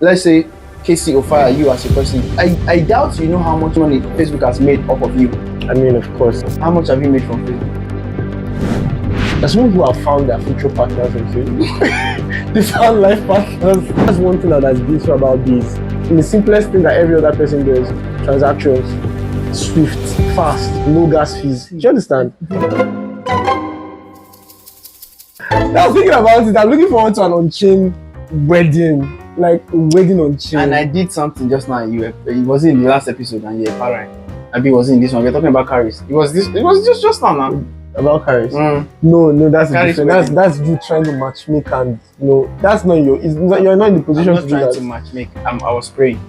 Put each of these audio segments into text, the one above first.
let's say Casey Ofaya, you as a person, I doubt you know how much money Facebook has made off of you. I mean, of course. How much have you made from Facebook? There's some people who have found their future partners on Facebook. They found life partners. That's one thing that's beautiful about these. In the simplest thing that every other person does, transactions, swift, fast, no gas fees. Do you understand? I was thinking about it. I'm looking forward to an on-chain wedding. Like wedding on chain. And I did something just now. It was in the last episode, and you're parent. Abi was in this one. We're talking about carries. It was just now, man. About carries? No, that's different. That's you trying to matchmake, and that's not your. You're not in the position to do that. I'm not trying to matchmake. I was praying.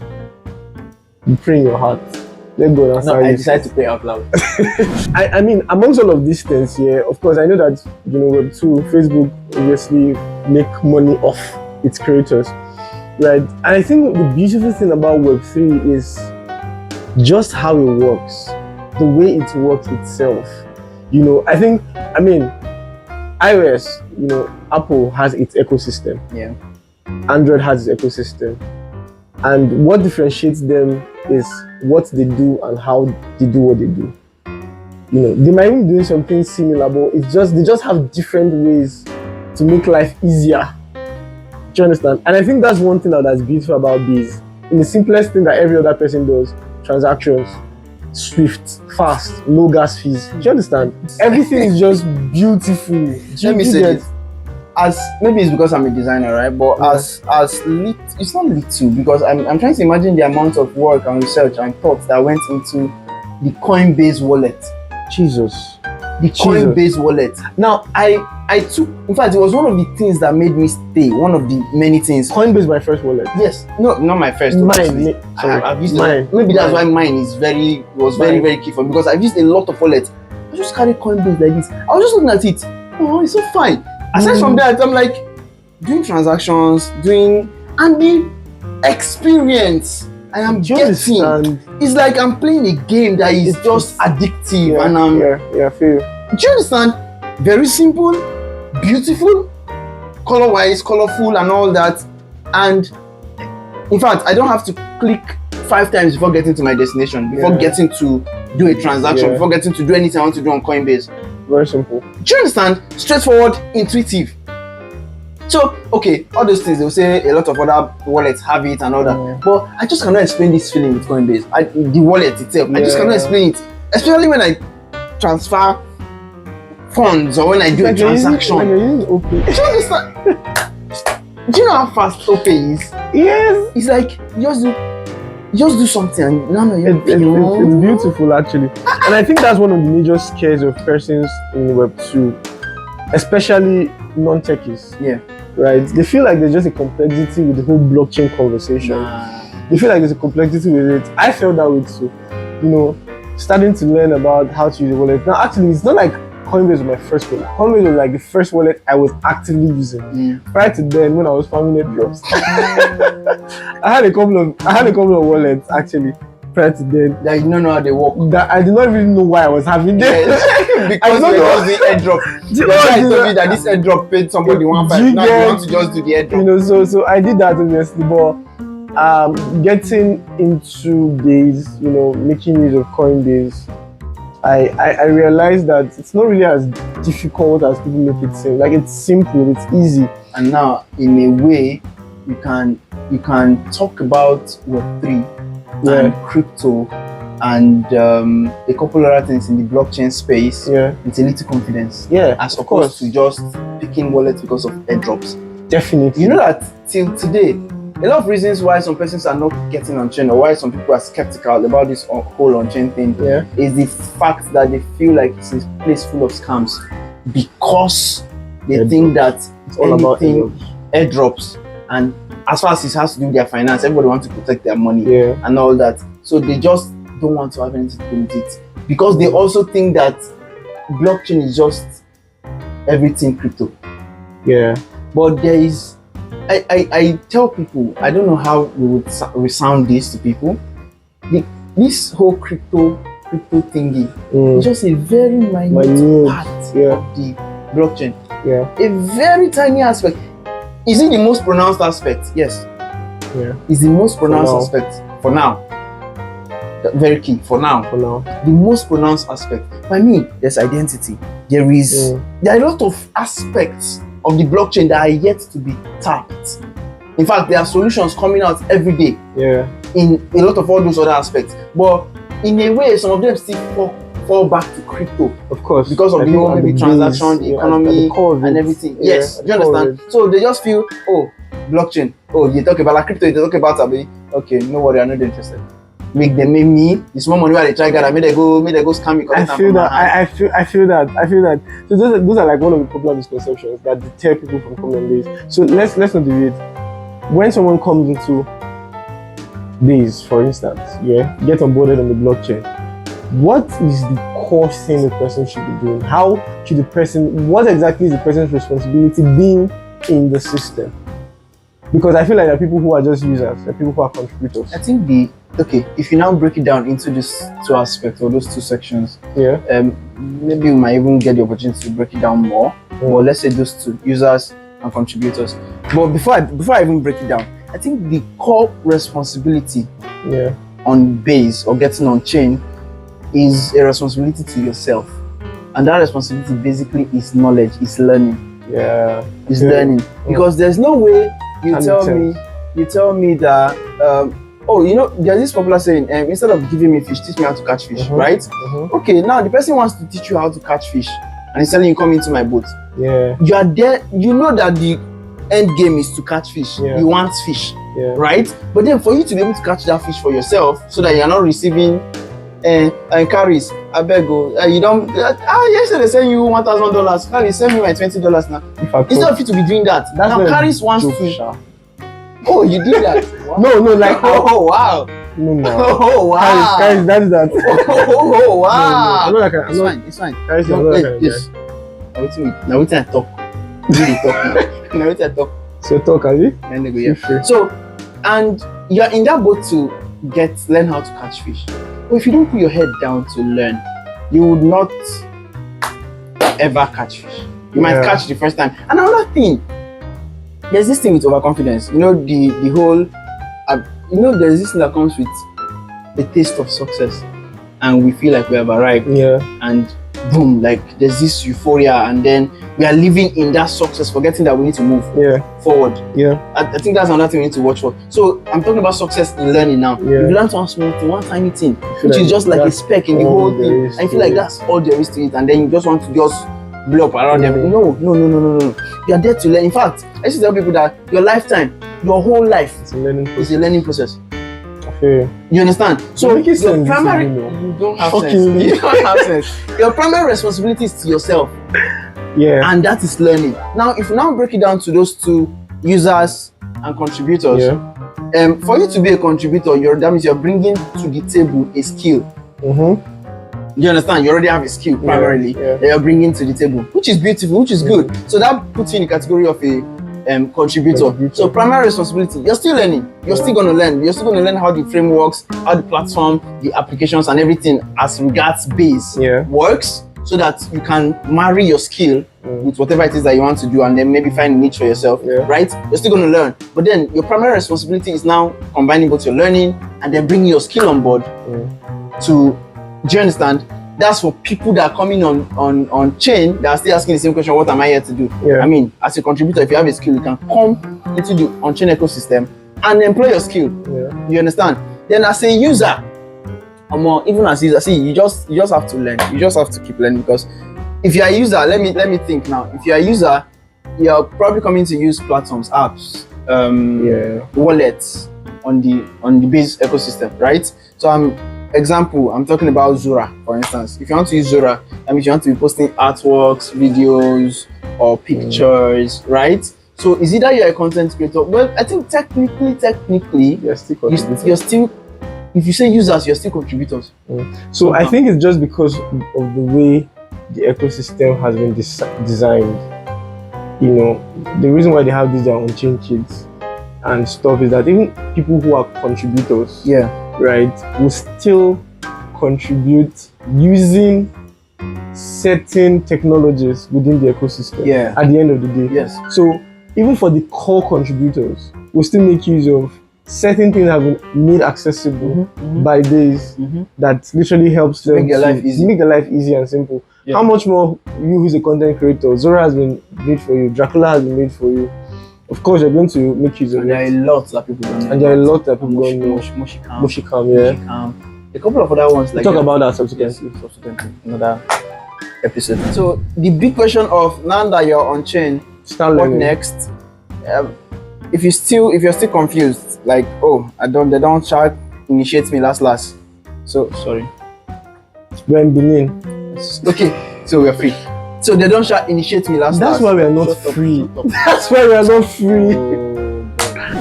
You pray in your heart. Let go. No, I decided to pray out loud. I mean, amongst all of these things here, of course, I know that Web2, Facebook obviously make money off its creators. Right, and I think the beautiful thing about Web3 is just how it works, the way it works itself. I mean, iOS, Apple has its ecosystem. Yeah. Android has its ecosystem. And what differentiates them is what they do and how they do what they do. They might be doing something similar, but they just have different ways to make life easier. Do you understand? And I think that's one thing that's beautiful about these. In the simplest thing that every other person does, transactions, swift, fast, no gas fees. Do you understand? Everything is just beautiful. Let me say this. As maybe it's because I'm a designer, right? But it's not little, because I'm trying to imagine the amount of work and research and thoughts that went into the Coinbase wallet. Jesus. The Coinbase wallet. Now I took, in fact, it was one of the things that made me stay. One of the many things. Coinbase, my first wallet. Yes, no, not my first. Mine. I've used mine. Maybe that's why mine is very key for me, because I've used a lot of wallets. I just carry Coinbase like this. I was just looking at it. Oh, it's so fine. Aside from that, I'm like doing transactions, and the experience I am getting. It's like I'm playing a game that is just addictive, and I feel. Do you understand? Very simple, beautiful, color-wise, colorful, and all that. And in fact, I don't have to click 5 times before getting to my destination, before getting to do a transaction, before getting to do anything I want to do on Coinbase. Very simple. Do you understand? Straightforward, intuitive. So, okay, all those things, they'll say a lot of other wallets have it and all that. But I just cannot explain this feeling with Coinbase. The wallet itself, I just cannot explain it. Especially when I transfer funds or when I do a transaction. When you're using OP. Do you understand? Do you know how fast OP is? Yes. It's like you just do something and now you're it's beautiful, actually. And I think that's one of the major scares of persons in Web2, especially non-techies. Yeah. Right? They feel like there's just a complexity with the whole blockchain conversation. They feel like there's a complexity with it. I felt that way too. Starting to learn about how to use the wallet. Now, actually, it's not like Coinbase was my first wallet. Coinbase was like the first wallet I was actively using. Prior to then, when I was farming airdrops, I had a couple of wallets actually. Prior to then, that you don't know how they work. That I did not really know why I was having them. Because it was the airdrop. The guy told me that this airdrop paid somebody $1.5. Now you want to just do the airdrop. So I did that obviously, but getting into these, making use of Coinbase, I realized that it's not really as difficult as people make it seem. Like, it's simple, it's easy. And now, in a way, you can talk about Web3 and crypto and a couple other things in the blockchain space with a little confidence. As opposed to just picking wallets because of airdrops. Definitely. You know that till today, a lot of reasons why some persons are not getting on chain, or why some people are skeptical about this whole on chain thing, is the fact that they feel like it's a place full of scams, because they think that it's all about airdrops, and as far as it has to do with their finance, everybody wants to protect their money and all that. So they just don't want to have anything to do with it, because they also think that blockchain is just everything crypto. But there is, I tell people, I don't know how we would resound this to people. This whole crypto thingy is just a very minute part of the blockchain. A very tiny aspect. Is it the most pronounced aspect? Yes. Yeah. is the most pronounced now. aspect for now. Very key for now. For now. The most pronounced aspect. For me, there's identity. There are a lot of aspects of the blockchain that are yet to be tapped. In fact, there are solutions coming out every day. Yeah. In a lot of all those other aspects. But in a way, some of them still fall back to crypto. Of course. Because of the whole maybe transaction, the economy, and everything. Yeah, Yes, do you understand? So they just feel, oh, blockchain. Oh, you talk about like crypto, you talk about Abe. Okay, no worry, I'm not interested. Make me the small money where they try gather, make they go scam me. I feel that. So those are like one of the popular misconceptions that deter people from coming on Base. So let's not do it. When someone comes into Base, for instance, get onboarded on the blockchain, what is the core thing the person should be doing? How should what exactly is the person's responsibility being in the system? Because I feel like there are people who are just users, there are people who are contributors. I think if you now break it down into these two aspects or those two sections, maybe we might even get the opportunity to break it down more. Or let's say those two, users and contributors. But before I even break it down, I think the core responsibility on Base or getting on chain is a responsibility to yourself. And that responsibility basically is knowledge, is learning. Yeah. It's learning. Because there's no way you tell me that there's this popular saying, instead of giving me fish, teach me how to catch fish, right? Okay, now the person wants to teach you how to catch fish and he's telling you come into my boat. Yeah. You are there, you know that the end game is to catch fish. You want fish, right? But then for you to be able to catch that fish for yourself so that you're not receiving carries, I beg you don't yesterday they send you $1,000. Now they send me my $20 now. Instead of you to be doing that, now carries wants to. Oh, you did that? Wow. No, like oh wow. No. Oh wow. Carries, that's that. Oh wow. No, it's fine. Carries, now we I talk. Really talk. Now we I talk. So talk, have you? So, and you're in that boat to learn how to catch fish. But if you don't put your head down to learn, you would not ever catch fish. You might catch the first time. And another thing, there's this thing with overconfidence. You know, the whole, there's this thing that comes with the taste of success. And we feel like we have arrived. Yeah. And boom, like there's this euphoria, and then we are living in that success, forgetting that we need to move forward. Yeah. I think that's another thing we need to watch for. So I'm talking about success in learning now. Yeah. You've learned one small thing, one tiny thing, which is just like a speck in the whole thing. I feel like that's all there is to it, and then you just want to just blow up around them. No. You are there to learn. In fact, I used to tell people that your lifetime, your whole life is a learning process. Okay. You understand? So your primary you don't have sense. You don't have sense. Your primary responsibility is to yourself. Yeah. And that is learning. Now, if you now break it down to those two, users and contributors, for you to be a contributor, that means you're bringing to the table a skill. You understand? You already have a skill primarily that you're bringing to the table, which is beautiful, which is good. So that puts you in the category of a contributor. So primary responsibility, you're still learning. You're still going to learn. You're still going to learn how the frameworks, how the platform, the applications and everything as regards Base works, so that you can marry your skill with whatever it is that you want to do, and then maybe find a niche for yourself, right? You're still going to learn. But then your primary responsibility is now combining both your learning and then bringing your skill on board do you understand? That's for people that are coming on chain that are still asking the same question, what am I here to do? I mean, as a contributor, if you have a skill, you can come into the on-chain ecosystem and employ your skill. You understand? Then as a user, even as a user, see, you just have to learn. You just have to keep learning, because if you're a user, let me think now. If you're a user, you're probably coming to use platforms, apps, wallets on the Base ecosystem, right? So I'm talking about Zora, for instance. If you want to use Zora, that means you want to be posting artworks, videos, or pictures, right? So is either you're a content creator? Well, I think technically, you're still, if you say users, you're still contributors. So I think it's just because of the way the ecosystem has been designed. You know, the reason why they have these on-chain kits and stuff is that even people who are contributors, right, will still contribute using certain technologies within the ecosystem at the end of the day. So even for the core contributors, we'll still make use of certain things have been made accessible by days that literally helps them make their life easy. Make their life easy and simple. Yeah. How much more you who's a content creator? Zora has been made for you. Dracula has been made for you. Of course, you're going to make use of And it. there are lots that people don't know. And there are a lot that people don't know. Moshikam, yeah. A couple of other ones like We'll talk that. about that subsequently. Another episode. So the big question of now that you're on chain, Start what learning. next? If you're still confused, like they don't try initiate me last. So sorry. We're in Benin. Okay, so we're free. So they don't try initiate me last. That's why we are not Shut up, free. shut up. That's why we are not free.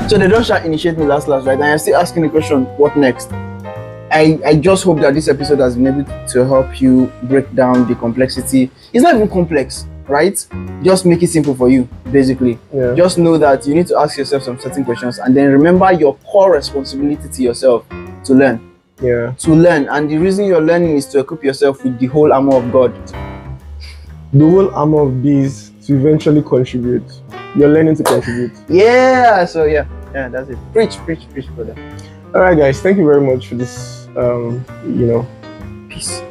So they don't try initiate me last, right? And I'm still asking the question, what next? I just hope that this episode has been able to help you break down the complexity. It's not even complex, right? Just make it simple for you, basically. Yeah. Just know that you need to ask yourself some certain questions and then remember your core responsibility to yourself to learn. Yeah. To learn. And the reason you're learning is to equip yourself with the whole armor of God. The whole armor of bees to eventually contribute. You're learning to contribute. Yeah, so yeah, that's it. Preach, brother. All right, guys. Thank you very much for this. Peace.